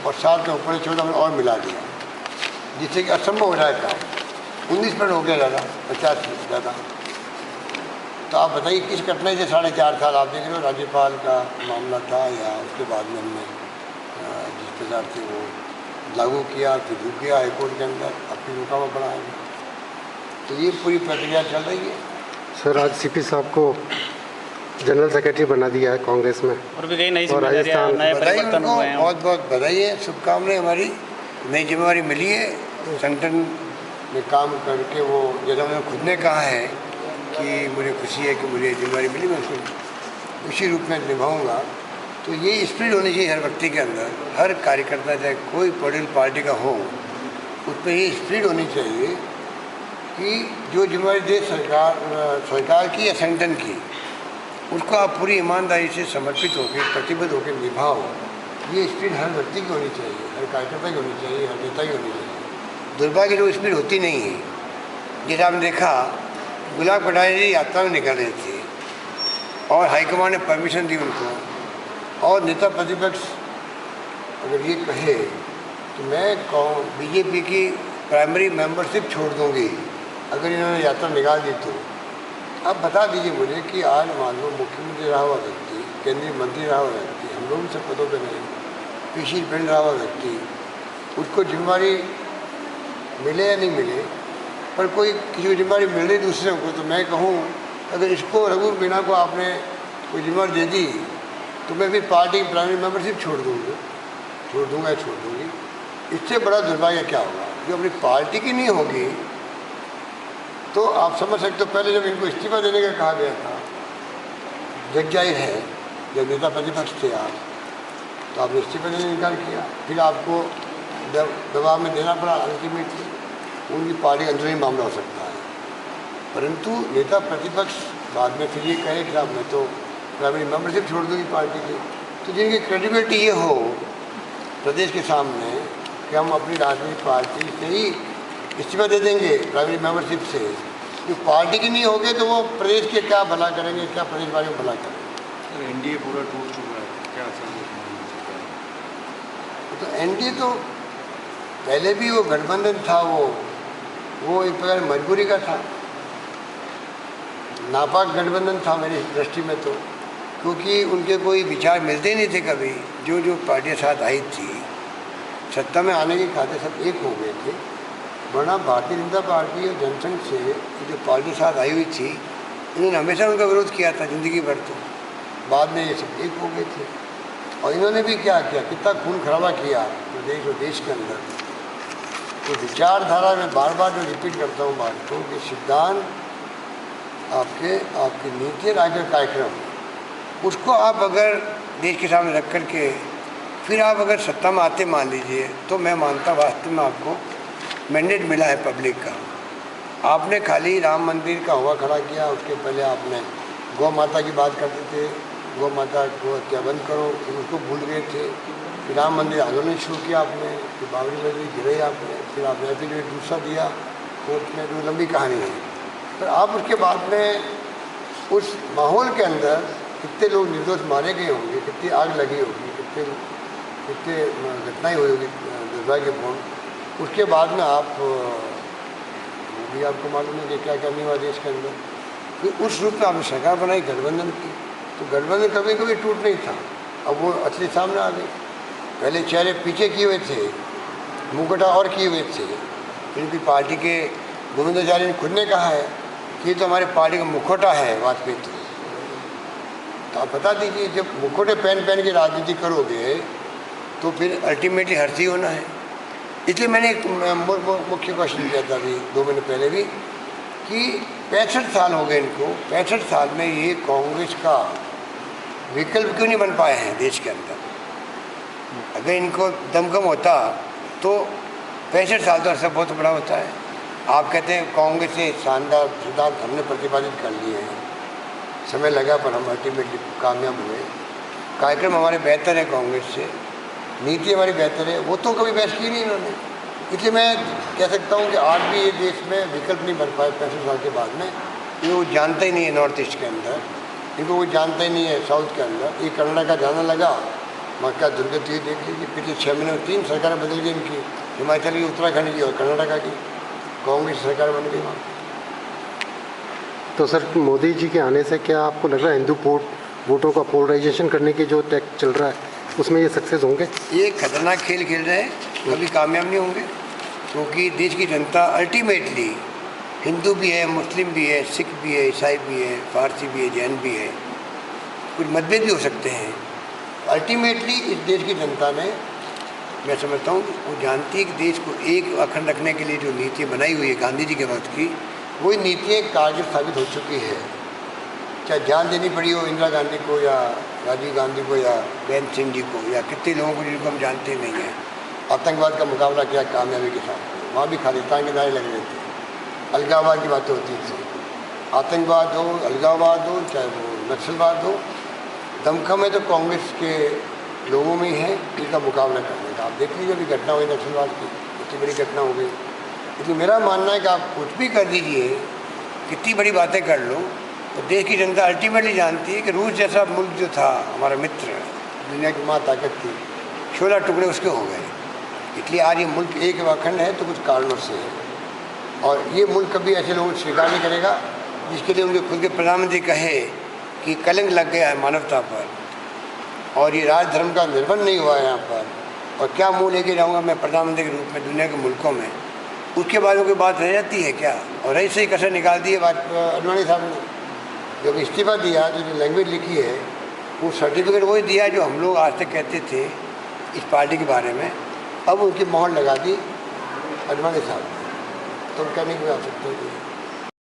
और 7 में ऊपर 14 में और मिला दिया, जिससे कि असंभव हो रहा है काम। 19% हो गया ज़्यादा, 50 से ज़्यादा। तो आप बताइए किस कठिनाई से 4.5 साल आप देख रहे हो राज्यपाल का मामला था, या उसके बाद में हमने जिस प्रकार से वो लागू किया, फिर रुक गया हाईकोर्ट के अंदर, अब फिर रुका हुआ पड़ा है। तो ये पूरी प्रक्रिया चल रही है। सर, आज सीपी साहब को जनरल सेक्रेटरी बना दिया है कांग्रेस में, और भी कई नई राजस्थान नए परिवर्तन हुए हैं। बहुत बहुत बधाई है, शुभकामनाएं। हमारी नई जिम्मेवारी मिली है, संगठन में काम करके वो जैसा उन्होंने खुद ने कहा है कि मुझे खुशी है कि मुझे जिम्मेवारी मिली, मैं उसको उसी रूप में निभाऊंगा। तो ये स्पिरिट होनी चाहिए हर व्यक्ति के अंदर, हर कार्यकर्ता चाहे कोई पॉलिटिकल पार्टी का हो, उसमें ये स्पिरिट होनी चाहिए कि जो जिम्मेवारी दे सरकार की या संगठन की, उसको आप पूरी ईमानदारी से समर्पित होकर प्रतिबद्ध होकर निभाओ। ये स्पिरिट हर व्यक्ति की होनी चाहिए, हर कार्यकर्ता की होनी चाहिए, हर नेता की होनी चाहिए। दुर्भाग्य जो स्पिरिट होती नहीं है, जैसे आपने देखा गुलाब कटारिया जी यात्रा में निकल रहे थे और हाईकमान ने परमिशन दी उनको, और नेता प्रतिपक्ष अगर ये कहे तो मैं बीजेपी की प्राइमरी मेंबरशिप छोड़ दूंगी अगर इन्होंने यात्रा निकाल दी। तो अब बता दीजिए मुझे कि आज मान लो मुख्यमंत्री रहा हुआ व्यक्ति, केंद्रीय मंत्री रहा हुआ व्यक्ति, हम लोग भी सब पदों पर नहीं, पीसी पेंट रहा हुआ व्यक्ति, उसको जिम्मेवारी मिले या नहीं मिले, पर कोई किसी को जिम्मेवारी मिल रही दूसरे को, तो मैं कहूँ अगर इसको रघु मीणा को आपने कोई जिम्मेवारी दे दी तो मैं भी पार्टी की प्राइमरी मेंबरशिप छोड़ दूँगा या छोड़ दूँगी। इससे बड़ा दुर्भाग्य क्या होगा? जो अपनी पार्टी की नहीं होगी तो आप समझ सकते हो। पहले जब इनको इस्तीफा देने का कहा गया था, जग जाहिर है जब नेता प्रतिपक्ष थे आप, तो आपने इस्तीफा देने का इनकार किया, फिर आपको दबाव में देना पड़ा। अल्टीमेटली उनकी पार्टी अंदरूनी मामला हो सकता है, परंतु नेता प्रतिपक्ष बाद में फिर ये कहे कि साहब मैं तो प्राइमरी मेंबरशिप छोड़ दूँगी पार्टी की। तो जिनकी क्रेडिबिलिटी ये हो प्रदेश के सामने कि हम अपनी राजनीतिक पार्टी से ही इस्तीफा दे देंगे प्राइमरी मेंबरशिप से, जो पार्टी की नहीं होगी तो वो प्रदेश के क्या भला करेंगे, क्या प्रदेश वाले को भला करेंगे। एनडीए पूरा टूट चुका है, क्या असर? तो एनडीए तो पहले भी वो गठबंधन था, वो एक प्रकार मजबूरी का था, नापाक गठबंधन था मेरी दृष्टि में तो, क्योंकि उनके कोई विचार मिलते नहीं थे कभी। जो पार्टियाँ साथ आई थी सत्ता में आने के खाते सब एक हो गए थे, वरना भारतीय जनता पार्टी और जनसंघ से जो पार्टी साथ आई हुई थी इन्होंने हमेशा उनका विरोध किया था जिंदगी भर। तो बाद में ये सब एक हो गए थे, और इन्होंने भी क्या किया, कितना खून खराबा किया प्रदेश और देश के अंदर। तो विचारधारा में बार बार जो रिपीट करता हूँ बात को कि सिद्धांत आपकी नीति और आगे कार्यक्रम, उसको आप अगर देश के सामने रख करके फिर आप अगर सत्ता में आते मान लीजिए, तो मैं मानता वास्तव में आपको मैंडेट मिला है पब्लिक का। आपने खाली राम मंदिर का हुआ खड़ा किया, उसके पहले आपने गौ माता की बात करते थे, गौ माता को हत्या बंद करो, फिर उसको भूल गए थे। फिर राम मंदिर आंदोलन शुरू किया आपने, फिर बाबरी मस्जिद गिराई आपने, फिर आपने एफिडेविट दूसरा दिया कोर्ट में, जो लंबी कहानी है। पर आप उसके बाद में उस माहौल के अंदर कितने लोग निर्दोष मारे गए होंगे, कितनी आग लगी होगी, कितने घटनाएँ हुई होगी दुर्भाग्यपूर्ण, उसके बाद में आप वो भी आपको मालूम है कि क्या क्या नहीं हुआ देश के अंदर। फिर उस रूप में आपने सरकार बनाई गठबंधन की, तो गठबंधन कभी कभी टूट नहीं था, अब वो असली सामने आ गई। पहले चेहरे पीछे किए हुए थे, मुकुटा और किए हुए थे। इनकी पार्टी के गोविंदाचार्य ने खुद ने कहा है कि ये तो हमारी पार्टी का मुखौटा है वाजपेयी। तो आप बता दीजिए, जब मुखौटे पहन के राजनीति करोगे तो फिर अल्टीमेटली हर्षी होना है। इसलिए मैंने एक मुख्य क्वेश्चन किया था अभी 2 महीने पहले भी कि 65 साल हो गए इनको, 65 साल में ये कांग्रेस का विकल्प क्यों नहीं बन पाए हैं देश के अंदर। अगर इनको दमखम होता तो 65 साल तो अर्सा बहुत बड़ा होता है। आप कहते हैं कांग्रेस से शानदार सिद्धांत हमने प्रतिपादित कर लिए हैं, समय लगा पर हम अल्टीमेटली कामयाब हुए। कार्यक्रम हमारे बेहतर है कांग्रेस से, नीति हमारी बेहतर है, वो तो कभी बहस की नहीं इन्होंने। इसलिए मैं कह सकता हूँ कि आज भी ये देश में विकल्प नहीं बन पाए 65 साल के बाद में। ये वो जानता ही नहीं है नॉर्थ ईस्ट के अंदर, इनको वो जानता ही नहीं है साउथ के अंदर। ये कनाडा का जाना लगा वहाँ क्या दुर्गति हुई देख लीजिए। पिछले 6 महीने में 3 सरकारें बदल गई इनकी, हिमाचल की, उत्तराखंड की और कर्नाटका की। कांग्रेस सरकार बन गई वहाँ। तो सर मोदी जी के आने से क्या आपको लग रहा है हिंदू वोटों का पोलराइजेशन करने की जो टैक चल रहा है उसमें ये सक्सेस होंगे? ये खतरनाक खेल खेल रहे हैं, कभी कामयाब नहीं होंगे, क्योंकि देश की जनता अल्टीमेटली हिंदू भी है, मुस्लिम भी है, सिख भी है, ईसाई भी है, फारसी भी है, जैन भी है, कुछ मतभेद भी हो सकते हैं। अल्टीमेटली इस देश की जनता ने, मैं समझता हूँ, वो जानती है कि देश को एक अखंड रखने के लिए जो नीतियाँ बनाई हुई है गांधी जी के वक्त की, वही नीतियाँ कारगर साबित हो चुकी है। चाहे जान देनी पड़ी हो इंदिरा गांधी को या राजीव गांधी को या बेन सिंह जी को या कितने लोगों को जिनको हम जानते नहीं हैं। आतंकवाद का मुकाबला किया कामयाबी के साथ, वहाँ भी खालिस्तान के नारे लग रहे थे, अलगाववाद की बातें होती थी। आतंकवाद हो, अलगाववाद हो, चाहे वो नक्सलवाद हो, दमखम है तो कांग्रेस के लोगों में ही है इनका मुकाबला करने का। आप देख लीजिए अभी घटना हुई नक्सलवाद की, इतनी बड़ी घटना हो गई। इसलिए मेरा मानना है कि आप कुछ भी कर दीजिए, कितनी बड़ी बातें कर लो, तो देश की जनता अल्टीमेटली जानती है कि रूस जैसा मुल्क जो था हमारा मित्र, दुनिया की माँ ताकत थी, 16 टुकड़े उसके हो गए। इसलिए आज ये मुल्क एक अखंड है तो कुछ कारणों से है, और ये मुल्क कभी ऐसे लोगों को स्वीकार नहीं करेगा जिसके लिए उनके खुद के प्रधानमंत्री कहे कि कलंक लग गया है मानवता पर और ये राज धर्म का निर्वहन नहीं हुआ है यहाँ पर, और क्या मुँह लेके जाऊँगा मैं प्रधानमंत्री के रूप में दुनिया के मुल्कों में। उसके बाद कोई बात रह जाती है क्या? और ऐसे ही कसर निकाल दी है अडवाणी साहब ने। जब इस्तीफा दिया तो जो लैंग्वेज लिखी है वो सर्टिफिकेट वही दिया जो हम लोग आज तक कहते थे इस पार्टी के बारे में, अब उनकी मोहर लगा दी अडवाणी साहब ने, तो कहने की बात सकते हैं।